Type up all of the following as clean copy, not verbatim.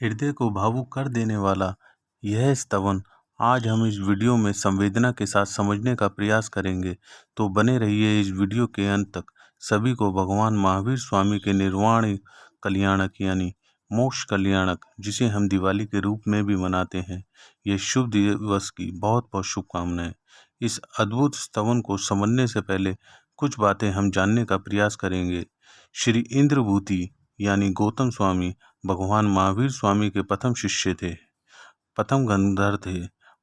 हृदय को भावुक कर देने वाला यह स्तवन आज हम इस वीडियो में संवेदना के साथ समझने का प्रयास करेंगे। तो बने रहिए इस वीडियो के अंत तक। सभी को भगवान महावीर स्वामी के निर्वाण कल्याणक यानी मोक्ष कल्याणक, जिसे हम दिवाली के रूप में भी मनाते हैं, ये शुभ दिवस की बहुत बहुत शुभकामनाएं। इस अद्भुत स्तवन को समझने से पहले कुछ बातें हम जानने का प्रयास करेंगे। श्री इंद्रभूति यानी गौतम स्वामी भगवान महावीर स्वामी के प्रथम शिष्य थे, प्रथम गंधर्व थे।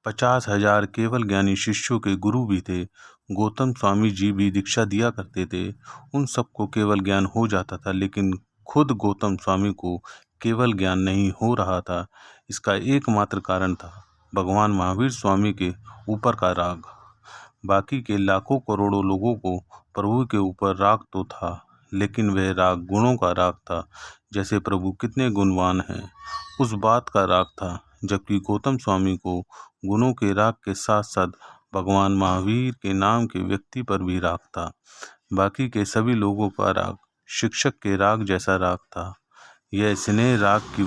50,000 केवल ज्ञानी शिष्यों के गुरु भी थे। गौतम स्वामी जी भी दीक्षा दिया करते थे। उन सबको केवल ज्ञान हो जाता था, लेकिन खुद गौतम स्वामी को केवल ज्ञान नहीं हो रहा था। इसका एकमात्र कारण था भगवान महावीर स्वामी के ऊपर का राग। बाकी के लाखों करोड़ों लोगों को प्रभु के ऊपर राग तो था, लेकिन वह राग गुणों का राग था, जैसे प्रभु कितने गुणवान हैं उस बात का राग था। जबकि गौतम स्वामी को गुणों के राग के साथ साथ भगवान महावीर के नाम के व्यक्ति पर भी राग था। बाकी के सभी लोगों का राग शिक्षक के राग जैसा राग था। यह स्नेह राग की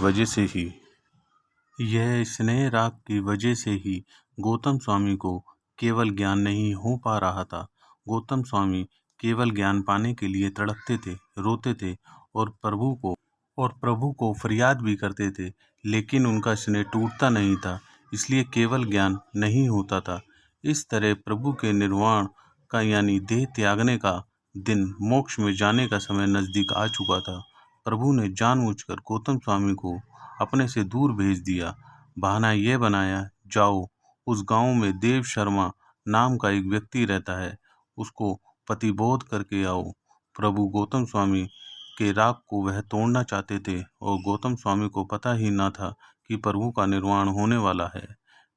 वजह से ही गौतम स्वामी को केवल ज्ञान नहीं हो पा रहा था। गौतम स्वामी केवल ज्ञान पाने के लिए तड़पते थे, रोते थे और प्रभु को फरियाद भी करते थे, लेकिन उनका स्नेह टूटता नहीं था, इसलिए केवल ज्ञान नहीं होता था। इस तरह प्रभु के निर्वाण का यानी देह त्यागने का दिन, मोक्ष में जाने का समय नजदीक आ चुका था। प्रभु ने जानबूझकर गौतम स्वामी को अपने से दूर भेज दिया। बहाना यह बनाया, जाओ उस गांव में देव शर्मा नाम का एक व्यक्ति रहता है, उसको प्रतिबोध करके आओ। प्रभु गौतम स्वामी के राग को वह तोड़ना चाहते थे और गौतम स्वामी को पता ही न था कि प्रभु का निर्वाण होने वाला है।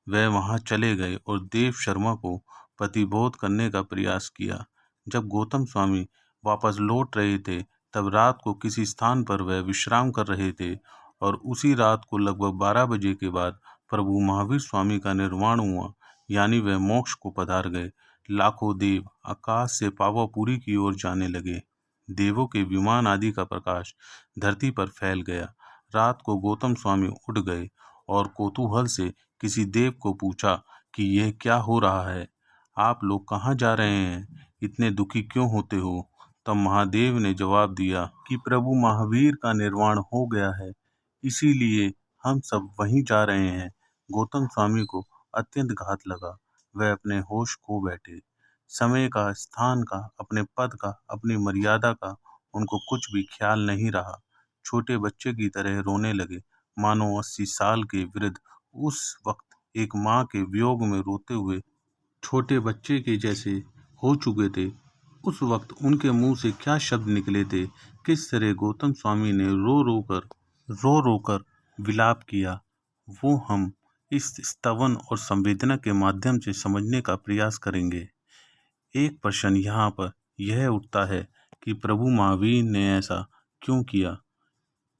वह वहां चले गए और देव शर्मा को प्रतिबोध करने का प्रयास किया। जब गौतम स्वामी वापस लौट रहे थे, तब रात को किसी स्थान पर वह विश्राम कर रहे थे और उसी रात को लगभग 12 बजे के बाद प्रभु महावीर स्वामी का निर्वाण हुआ, यानी वह मोक्ष को पधार गए। लाखों देव आकाश से पावापुरी की ओर जाने लगे। देवों के विमान आदि का प्रकाश धरती पर फैल गया। रात को गौतम स्वामी उठ गए और कौतूहल से किसी देव को पूछा कि यह क्या हो रहा है, आप लोग कहाँ जा रहे हैं, इतने दुखी क्यों होते हो। तब महादेव ने जवाब दिया कि प्रभु महावीर का निर्वाण हो गया है, इसीलिए हम सब वहीं जा रहे हैं। गौतम स्वामी को अत्यंत घात लगा। वह अपने होश खो बैठे। समय का, स्थान का, अपने पद का, अपनी मर्यादा का उनको कुछ भी ख्याल नहीं रहा। छोटे बच्चे की तरह रोने लगे, मानो 80 साल के वृद्ध उस वक्त एक माँ के वियोग में रोते हुए छोटे बच्चे के जैसे हो चुके थे। उस वक्त उनके मुंह से क्या शब्द निकले थे, किस तरह गौतम स्वामी ने रो रो कर विलाप किया, वो हम इस स्तवन और संवेदना के माध्यम से समझने का प्रयास करेंगे। एक प्रश्न यहाँ पर यह उठता है कि प्रभु महावीर ने ऐसा क्यों किया,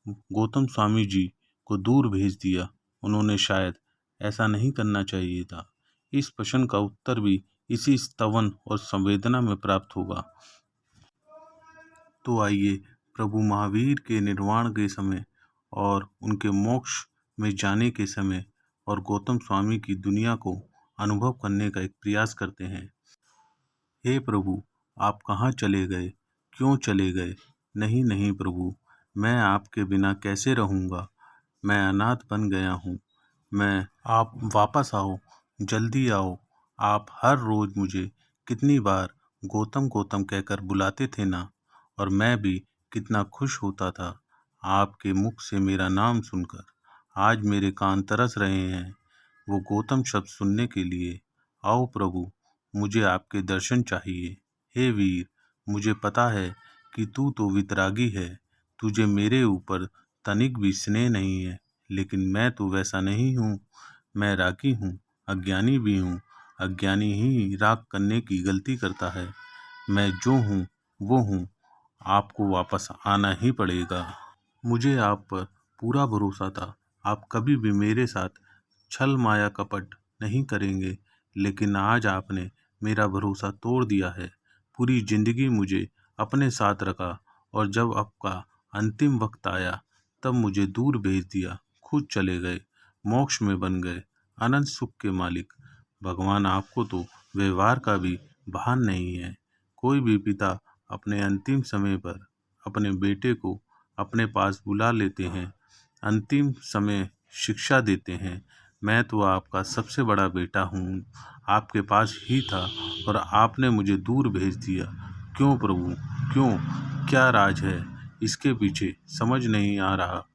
गौतम स्वामी जी को दूर भेज दिया। उन्होंने शायद ऐसा नहीं करना चाहिए था। इस प्रश्न का उत्तर भी इसी स्तवन और संवेदना में प्राप्त होगा। तो आइए प्रभु महावीर के निर्वाण के समय और उनके मोक्ष में जाने के समय और गौतम स्वामी की दुनिया को अनुभव करने का एक प्रयास करते हैं। हे प्रभु, आप कहाँ चले गए, क्यों चले गए। नहीं नहीं प्रभु, मैं आपके बिना कैसे रहूँगा, मैं अनाथ बन गया हूँ। आप वापस आओ, जल्दी आओ। आप हर रोज मुझे कितनी बार गौतम गौतम कहकर बुलाते थे ना, और मैं भी कितना खुश होता था आपके मुख से मेरा नाम सुनकर। आज मेरे कान तरस रहे हैं वो गौतम शब्द सुनने के लिए। आओ प्रभु, मुझे आपके दर्शन चाहिए। हे वीर, मुझे पता है कि तू तो वितरागी है, तुझे मेरे ऊपर तनिक भी स्नेह नहीं है, लेकिन मैं तो वैसा नहीं हूँ। मैं रागी हूँ, अज्ञानी भी हूँ। अज्ञानी ही राग करने की गलती करता है। मैं जो हूँ वो हूँ। आपको वापस आना ही पड़ेगा। मुझे आप पर पूरा भरोसा था। आप कभी भी मेरे साथ छल माया कपट नहीं करेंगे, लेकिन आज आपने मेरा भरोसा तोड़ दिया है। पूरी जिंदगी मुझे अपने साथ रखा और जब आपका अंतिम वक्त आया तब मुझे दूर भेज दिया। खुद चले गए, मोक्ष में बन गए, अनंत सुख के मालिक। भगवान, आपको तो व्यवहार का भी भान नहीं है। कोई भी पिता अपने अंतिम समय पर अपने बेटे को अपने पास बुला लेते हैं, अंतिम समय शिक्षा देते हैं। मैं तो आपका सबसे बड़ा बेटा हूँ, आपके पास ही था और आपने मुझे दूर भेज दिया। क्यों प्रभु, क्यों? क्या राज है इसके पीछे, समझ नहीं आ रहा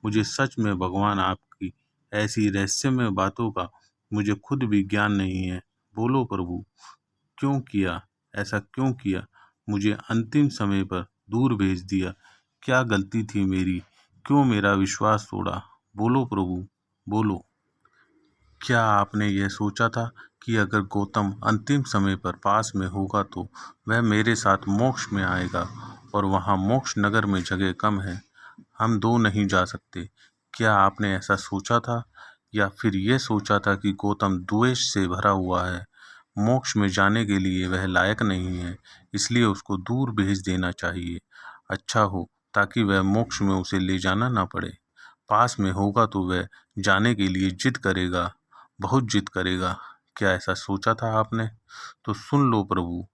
मुझे। सच में भगवान, आपकी ऐसी रहस्यमय बातों का मुझे खुद भी ज्ञान नहीं है। बोलो प्रभु, क्यों किया? ऐसा क्यों किया? मुझे अंतिम समय पर दूर भेज दिया। क्या गलती थी मेरी? क्यों मेरा विश्वास तोड़ा? बोलो प्रभु, बोलो। क्या आपने यह सोचा था कि अगर गौतम अंतिम समय पर पास में होगा तो वह मेरे साथ मोक्ष में आएगा, और वहाँ मोक्ष नगर में जगह कम है, हम दो नहीं जा सकते? क्या आपने ऐसा सोचा था, या फिर यह सोचा था कि गौतम द्वेष से भरा हुआ है, मोक्ष में जाने के लिए वह लायक नहीं है, इसलिए उसको दूर भेज देना चाहिए? अच्छा हो, ताकि वह मोक्ष में उसे ले जाना ना पड़े। पास में होगा तो वह जाने के लिए जिद करेगा, बहुत जिद करेगा। क्या ऐसा सोचा था आपने? तो सुन लो प्रभु,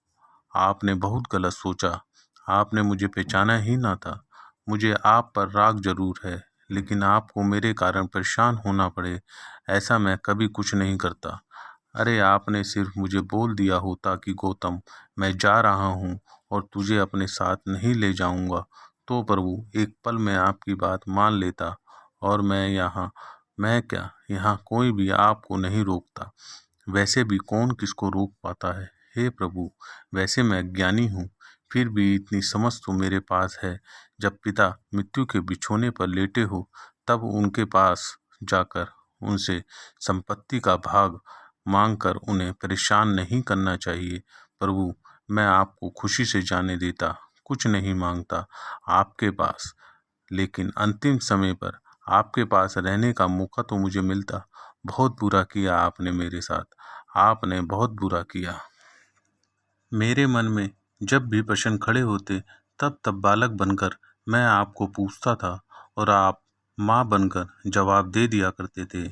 आपने बहुत गलत सोचा। आपने मुझे पहचाना ही ना था। मुझे आप पर राग जरूर है, लेकिन आपको मेरे कारण परेशान होना पड़े, ऐसा मैं कभी कुछ नहीं करता। अरे, आपने सिर्फ मुझे बोल दिया होता कि गौतम, मैं जा रहा हूँ और तुझे अपने साथ नहीं ले जाऊँगा, तो प्रभु एक पल में आपकी बात मान लेता, और मैं क्या, यहाँ कोई भी आपको नहीं रोकता। वैसे भी कौन किसको रोक पाता है? हे प्रभु, वैसे मैं ज्ञानी हूँ, फिर भी इतनी समझ तो मेरे पास है। जब पिता मृत्यु के बिछौने पर लेटे हो, तब उनके पास जाकर उनसे संपत्ति का भाग मांगकर उन्हें परेशान नहीं करना चाहिए। प्रभु, मैं आपको खुशी से जाने देता, कुछ नहीं मांगता आपके पास, लेकिन अंतिम समय पर आपके पास रहने का मौका तो मुझे मिलता। बहुत बुरा किया आपने मेरे साथ, आपने बहुत बुरा किया। मेरे मन में जब भी प्रश्न खड़े होते, तब तब बालक बनकर मैं आपको पूछता था, और आप माँ बनकर जवाब दे दिया करते थे।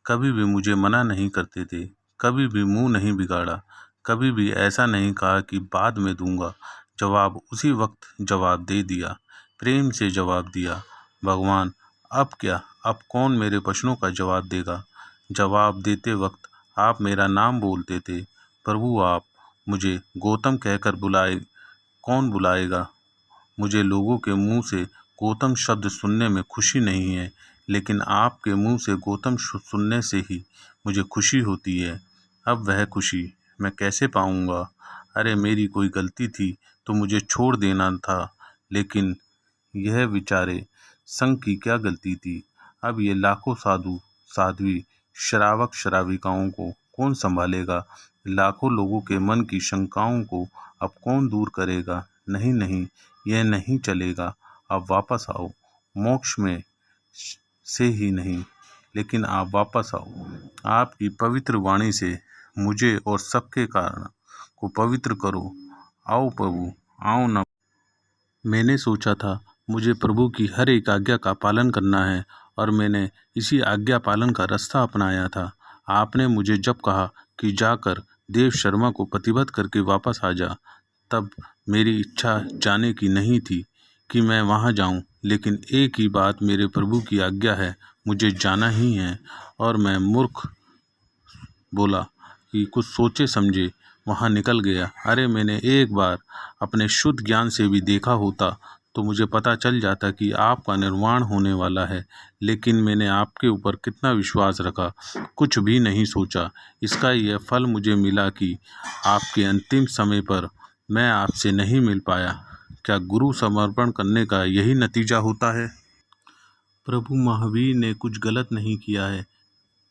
कभी भी मुझे मना नहीं करते थे, कभी भी मुंह नहीं बिगाड़ा, कभी भी ऐसा नहीं कहा कि बाद में दूंगा। जवाब उसी वक्त जवाब दे दिया, प्रेम से जवाब दिया। भगवान, अब क्या? अब कौन मेरे प्रश्नों का जवाब देगा? जवाब देते वक्त आप मेरा नाम बोलते थे। प्रभु, आप मुझे गौतम कहकर बुलाए, कौन बुलाएगा? मुझे लोगों के मुंह से गौतम शब्द सुनने में खुशी नहीं है, लेकिन आपके मुंह से गौतम सुनने से ही मुझे खुशी होती है। अब वह खुशी मैं कैसे पाऊंगा? अरे, मेरी कोई गलती थी तो मुझे छोड़ देना था, लेकिन यह बेचारे संघ की क्या गलती थी? अब ये लाखों साधु साध्वी श्रावक श्राविकाओं को कौन संभालेगा? लाखों लोगों के मन की शंकाओं को अब कौन दूर करेगा? नहीं नहीं, यह नहीं चलेगा। आप वापस आओ, मोक्ष में से ही नहीं, लेकिन आप वापस आओ। आपकी पवित्र वाणी से मुझे और सबके कारण को पवित्र करो। आओ प्रभु, आओ ना। मैंने सोचा था मुझे प्रभु की हर एक आज्ञा का पालन करना है, और मैंने इसी आज्ञा पालन का रास्ता अपनाया था। आपने मुझे जब कहा कि जाकर देव शर्मा को प्रतिबद्ध करके वापस आ जा, तब मेरी इच्छा जाने की नहीं थी कि मैं वहाँ जाऊँ, लेकिन एक ही बात मेरे प्रभु की आज्ञा है, मुझे जाना ही है। और मैं मूर्ख बोला कि कुछ सोचे समझे वहाँ निकल गया। अरे, मैंने एक बार अपने शुद्ध ज्ञान से भी देखा होता तो मुझे पता चल जाता कि आपका निर्वाण होने वाला है, लेकिन मैंने आपके ऊपर कितना विश्वास रखा, कुछ भी नहीं सोचा। इसका यह फल मुझे मिला कि आपके अंतिम समय पर मैं आपसे नहीं मिल पाया। क्या गुरु समर्पण करने का यही नतीजा होता है? प्रभु महावीर ने कुछ गलत नहीं किया है,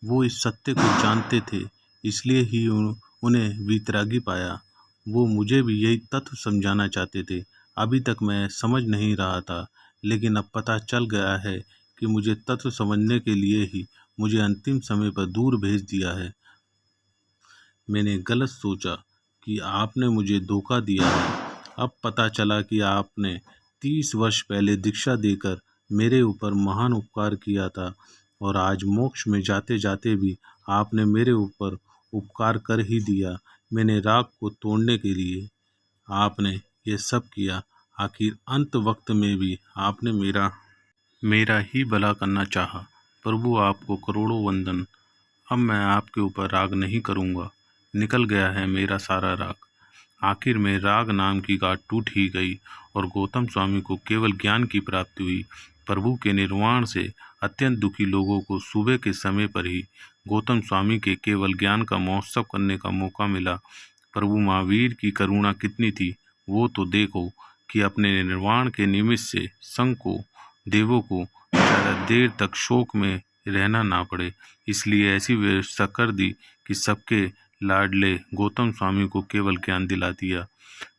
वो इस सत्य को जानते थे, इसलिए ही उन्हें वीतरागी पाया। वो मुझे भी यही तत्व समझाना चाहते थे। अभी तक मैं समझ नहीं रहा था, लेकिन अब पता चल गया है कि मुझे तत्व समझने के लिए ही मुझे अंतिम समय पर दूर भेज दिया है। मैंने गलत सोचा कि आपने मुझे धोखा दिया है। अब पता चला कि आपने 30 वर्ष पहले दीक्षा देकर मेरे ऊपर महान उपकार किया था। और आज मोक्ष में जाते जाते भी आपने मेरे ऊपर उपकार कर ही दिया। मैंने राग को तोड़ने के लिए आपने ये सब किया। आखिर अंत वक्त में भी आपने मेरा ही भला करना चाहा। प्रभु आपको करोड़ों वंदन। अब मैं आपके ऊपर राग नहीं करूँगा। निकल गया है मेरा सारा राग। आखिर में राग नाम की गांठ टूट ही गई और गौतम स्वामी को केवल ज्ञान की प्राप्ति हुई। प्रभु के निर्वाण से अत्यंत दुखी लोगों को सुबह के समय पर ही गौतम स्वामी के केवल ज्ञान का महोत्सव करने का मौका मिला। प्रभु महावीर की करुणा कितनी थी वो तो देखो कि अपने निर्वाण के निमित्त से संघ को देवों को ज़्यादा देर तक शोक में रहना ना पड़े, इसलिए ऐसी व्यवस्था कर दी कि सबके लाडले गौतम स्वामी को केवल ज्ञान दिला दिया।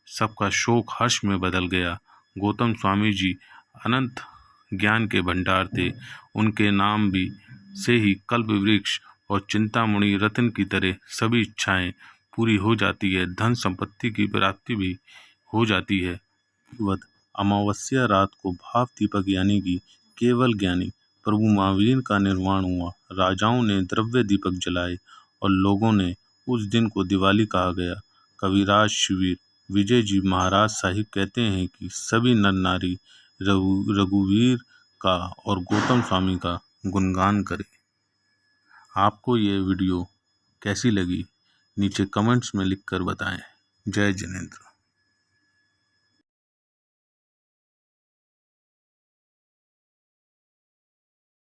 सबका शोक हर्ष में बदल गया। गौतम स्वामी जी अनंत ज्ञान के भंडार थे। उनके नाम भी से ही कल्प वृक्ष और चिंतामणि रत्न की तरह सभी इच्छाएं पूरी हो जाती है, धन संपत्ति की प्राप्ति भी हो जाती है। अमावस्या रात को भाव दीपक यानी कि केवल ज्ञानी प्रभु महावीर का निर्वाण हुआ। राजाओं ने द्रव्य दीपक जलाए और लोगों ने उस दिन को दिवाली कहा गया। कविराज शिविर विजय जी महाराज साहिब कहते हैं कि सभी नर नारी रघुवीर का और गौतम स्वामी का गुणगान करें। आपको ये वीडियो कैसी लगी नीचे कमेंट्स में लिखकर बताएं। जय जिनेंद्र।